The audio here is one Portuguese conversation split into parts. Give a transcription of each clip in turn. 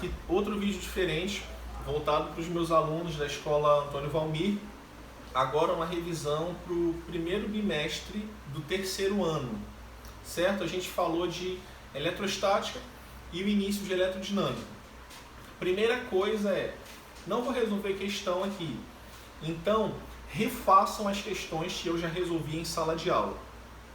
Aqui outro vídeo diferente, voltado para os meus alunos da escola Antônio Valmir. Agora uma revisão para o primeiro bimestre do terceiro ano, certo? A gente falou de eletrostática e o início de eletrodinâmica. Primeira coisa é, não vou resolver questão aqui, então refaçam as questões que eu já resolvi em sala de aula.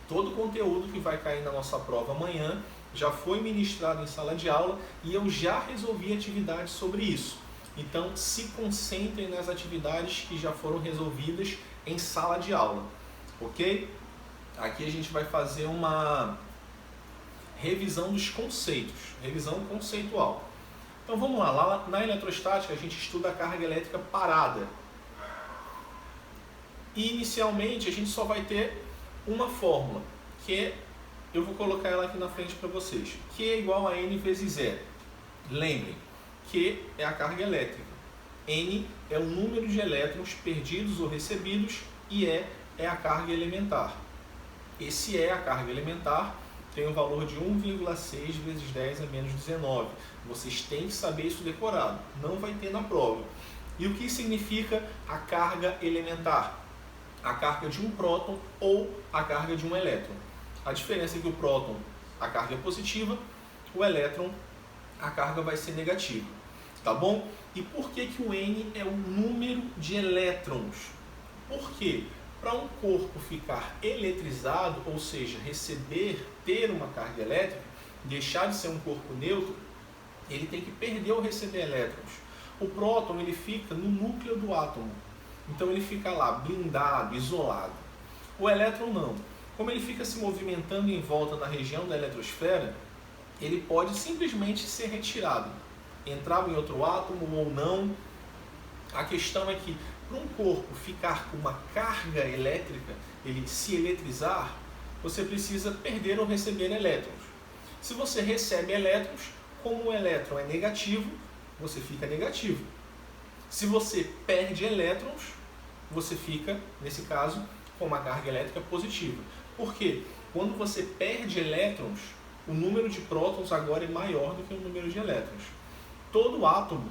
Todo o conteúdo que vai cair na nossa prova amanhã já foi ministrado em sala de aula e eu já resolvi atividades sobre isso. Então se concentrem nas atividades que já foram resolvidas em sala de aula, ok? Aqui a gente vai fazer uma revisão dos conceitos, revisão conceitual. Então vamos lá, lá na eletrostática a gente estuda a carga elétrica parada. E inicialmente a gente só vai ter uma fórmula, que eu vou colocar ela aqui na frente para vocês, Q é igual a N vezes zero. Lembrem, Q é a carga elétrica, N é o número de elétrons perdidos ou recebidos e E é a carga elementar. Esse E, a carga elementar, tem o valor de 1,6 vezes 10 a menos 19. Vocês têm que saber isso decorado, não vai ter na prova. E o que significa a carga elementar? A carga de um próton ou a carga de um elétron. A diferença é que o próton, a carga é positiva, o elétron, a carga vai ser negativa. Tá bom? E por que que o N é o número de elétrons? Por quê? Para um corpo ficar eletrizado, ou seja, ter uma carga elétrica, deixar de ser um corpo neutro, ele tem que perder ou receber elétrons. O próton ele fica no núcleo do átomo, então ele fica lá blindado, isolado. O elétron não. Como ele fica se movimentando em volta na região da eletrosfera, ele pode simplesmente ser retirado, entrar em outro átomo ou não. A questão é que para um corpo ficar com uma carga elétrica, ele se eletrizar, você precisa perder ou receber elétrons. Se você recebe elétrons, como o elétron é negativo, você fica negativo. Se você perde elétrons, você fica, nesse caso, com uma carga elétrica positiva. Por quê? Quando você perde elétrons, o número de prótons agora é maior do que o número de elétrons. Todo átomo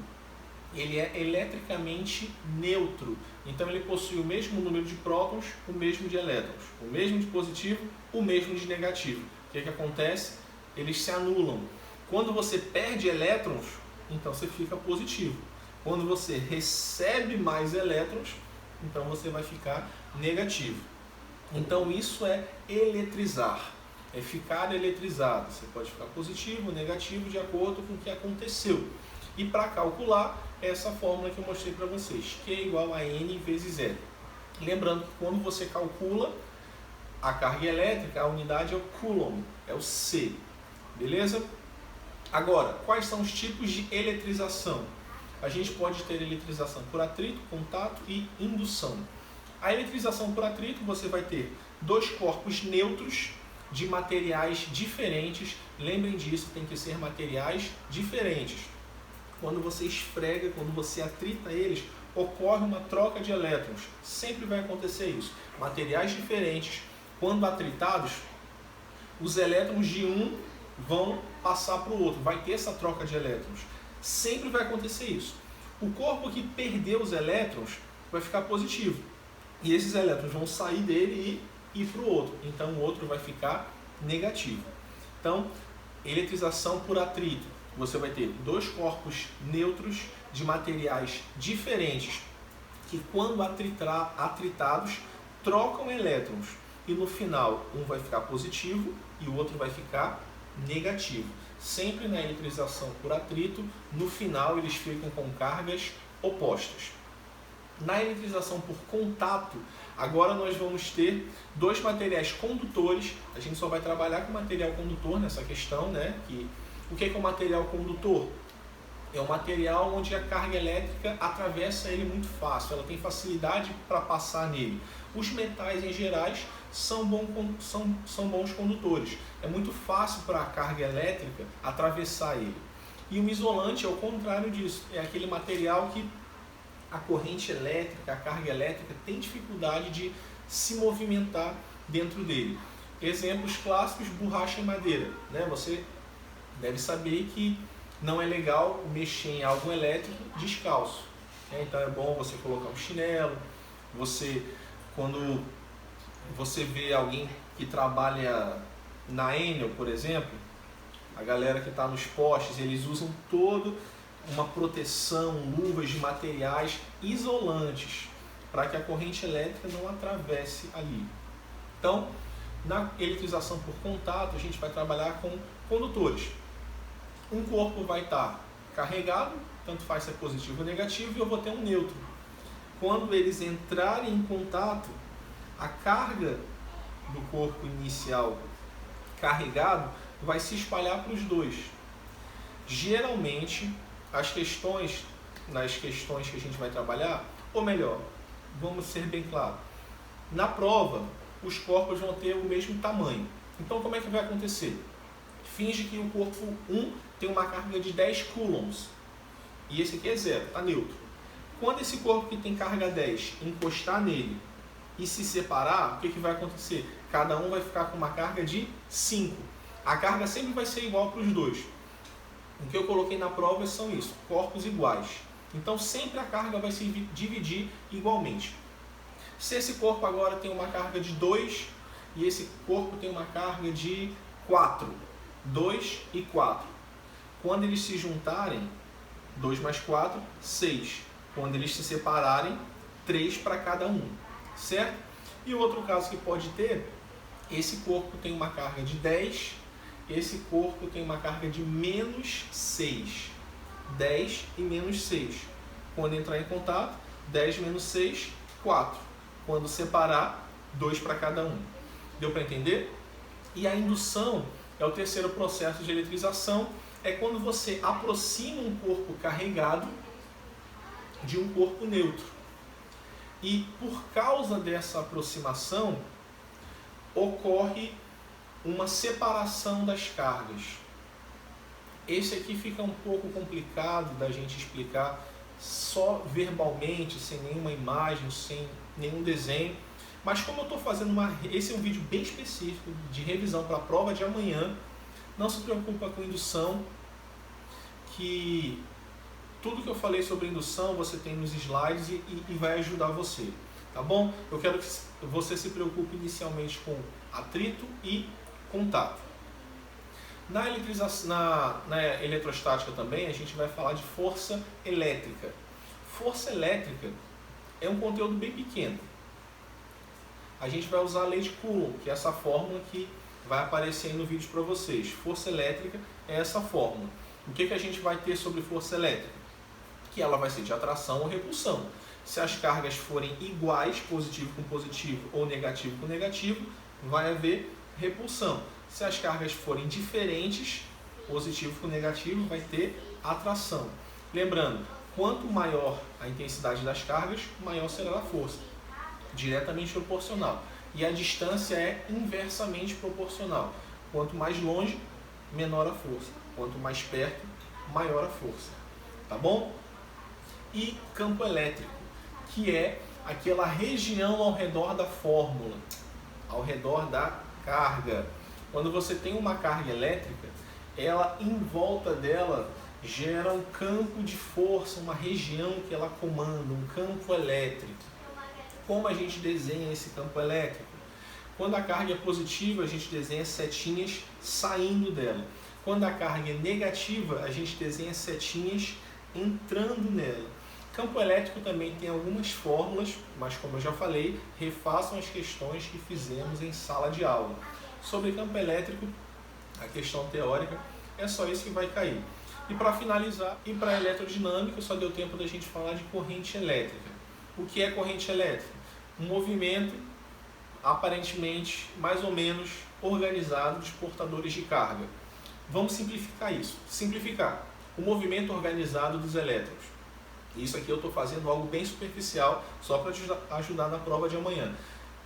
ele é eletricamente neutro, então ele possui o mesmo número de prótons, o mesmo de elétrons, o mesmo de positivo, o mesmo de negativo. O que acontece? Eles se anulam. Quando você perde elétrons, então você fica positivo. Quando você recebe mais elétrons, então você vai ficar negativo. Então isso é eletrizar, é ficar eletrizado. Você pode ficar positivo ou negativo de acordo com o que aconteceu. E para calcular, essa fórmula que eu mostrei para vocês, Q é igual a N vezes zero. Lembrando que quando você calcula a carga elétrica, a unidade é o Coulomb, é o C. Beleza? Agora, quais são os tipos de eletrização? A gente pode ter eletrização por atrito, contato e indução. A eletrização por atrito, você vai ter dois corpos neutros de materiais diferentes. Lembrem disso, tem que ser materiais diferentes. Quando você esfrega, quando você atrita eles, ocorre uma troca de elétrons. Sempre vai acontecer isso. Materiais diferentes, quando atritados, os elétrons de um vão passar para o outro. Vai ter essa troca de elétrons. Sempre vai acontecer isso. O corpo que perdeu os elétrons vai ficar positivo. E esses elétrons vão sair dele e ir para o outro. Então o outro vai ficar negativo. Então, eletrização por atrito. Você vai ter dois corpos neutros de materiais diferentes que, quando atritados, trocam elétrons. E no final, um vai ficar positivo e o outro vai ficar negativo. Sempre na eletrização por atrito, no final eles ficam com cargas opostas. Na eletrização por contato, agora nós vamos ter dois materiais condutores. A gente só vai trabalhar com material condutor nessa questão, né? O que é um material condutor? É um material onde a carga elétrica atravessa ele muito fácil, ela tem facilidade para passar nele. Os metais em gerais são bons condutores. É muito fácil para a carga elétrica atravessar ele. E um isolante é o contrário disso, é aquele material que a corrente elétrica, a carga elétrica tem dificuldade de se movimentar dentro dele. Exemplos clássicos, borracha e madeira, né? Você deve saber que não é legal mexer em algo elétrico descalço. Então é bom você colocar um chinelo. Quando você vê alguém que trabalha na Enel, por exemplo, a galera que está nos postes, eles usam toda uma proteção, luvas de materiais isolantes, para que a corrente elétrica não atravesse ali. Então, na eletrização por contato, a gente vai trabalhar com condutores. Um corpo vai estar carregado, tanto faz se é positivo ou negativo, e eu vou ter um neutro. Quando eles entrarem em contato, a carga do corpo inicial carregado vai se espalhar para os dois. Geralmente, nas questões que a gente vai trabalhar, ou melhor, vamos ser bem claros, na prova, os corpos vão ter o mesmo tamanho. Então, como é que vai acontecer? Finge que o corpo 1 tem uma carga de 10 coulombs, e esse aqui é zero, está neutro. Quando esse corpo que tem carga 10 encostar nele e se separar, o que vai acontecer? Cada um vai ficar com uma carga de 5. A carga sempre vai ser igual para os dois. O que eu coloquei na prova são isso, corpos iguais. Então sempre a carga vai se dividir igualmente. Se esse corpo agora tem uma carga de 2 e esse corpo tem uma carga de 4, 2 e 4. Quando eles se juntarem, 2 mais 4, 6. Quando eles se separarem, 3 para cada um, certo? E o outro caso que pode ter, esse corpo tem uma carga de 10, esse corpo tem uma carga de menos 6. 10 e menos 6. Quando entrar em contato, 10 menos 6, 4. Quando separar, 2 para cada um. Deu para entender? E a indução é o terceiro processo de eletrização, é quando você aproxima um corpo carregado de um corpo neutro. E por causa dessa aproximação, ocorre uma separação das cargas. Esse aqui fica um pouco complicado da gente explicar só verbalmente, sem nenhuma imagem, sem nenhum desenho. Mas como eu estou fazendo esse é um vídeo bem específico de revisão para a prova de amanhã, não se preocupa com indução, que tudo que eu falei sobre indução você tem nos slides e vai ajudar você, tá bom? Eu quero que você se preocupe inicialmente com atrito e contato. Na eletrostática também a gente vai falar de força elétrica. Força elétrica é um conteúdo bem pequeno. A gente vai usar a lei de Coulomb, que é essa fórmula que vai aparecer aí no vídeo para vocês. Força elétrica é essa fórmula. O que a gente vai ter sobre força elétrica? Que ela vai ser de atração ou repulsão. Se as cargas forem iguais, positivo com positivo ou negativo com negativo, vai haver repulsão. Se as cargas forem diferentes, positivo com negativo, vai ter atração. Lembrando, quanto maior a intensidade das cargas, maior será a força. Diretamente proporcional. E a distância é inversamente proporcional. Quanto mais longe, menor a força. Quanto mais perto, maior a força. Tá bom? E campo elétrico, que é aquela região ao redor da fórmula, ao redor da carga. Quando você tem uma carga elétrica, ela em volta dela gera um campo de força, uma região que ela comanda, um campo elétrico. Como a gente desenha esse campo elétrico? Quando a carga é positiva, a gente desenha setinhas saindo dela. Quando a carga é negativa, a gente desenha setinhas entrando nela. Campo elétrico também tem algumas fórmulas, mas como eu já falei, refaçam as questões que fizemos em sala de aula. Sobre campo elétrico, a questão teórica é só isso que vai cair. E para finalizar, e para eletrodinâmica, só deu tempo da gente falar de corrente elétrica. O que é corrente elétrica? Um movimento, aparentemente, mais ou menos organizado de portadores de carga. Vamos simplificar isso. Simplificar. O movimento organizado dos elétrons. Isso aqui eu estou fazendo algo bem superficial, só para ajudar na prova de amanhã.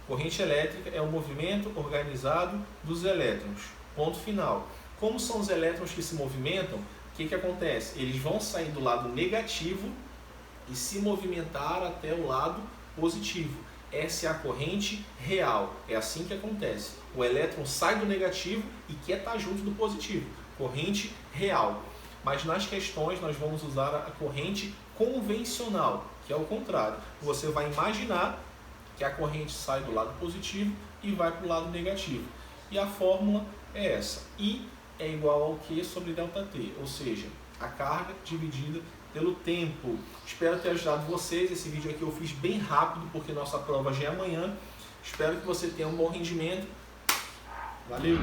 Corrente elétrica é um movimento organizado dos elétrons. Ponto final. Como são os elétrons que se movimentam, o que acontece? Eles vão sair do lado negativo e se movimentar até o lado positivo. Essa é a corrente real. É assim que acontece. O elétron sai do negativo e quer estar junto do positivo. Corrente real. mas nas questões nós vamos usar a corrente convencional, que é o contrário. Você vai imaginar que a corrente sai do lado positivo e vai para o lado negativo. E a fórmula é essa. I é igual ao Q sobre ΔT, ou seja, a carga dividida pelo tempo. Espero ter ajudado vocês. Esse vídeo aqui eu fiz bem rápido, porque nossa prova já é amanhã. Espero que você tenha um bom rendimento. Valeu!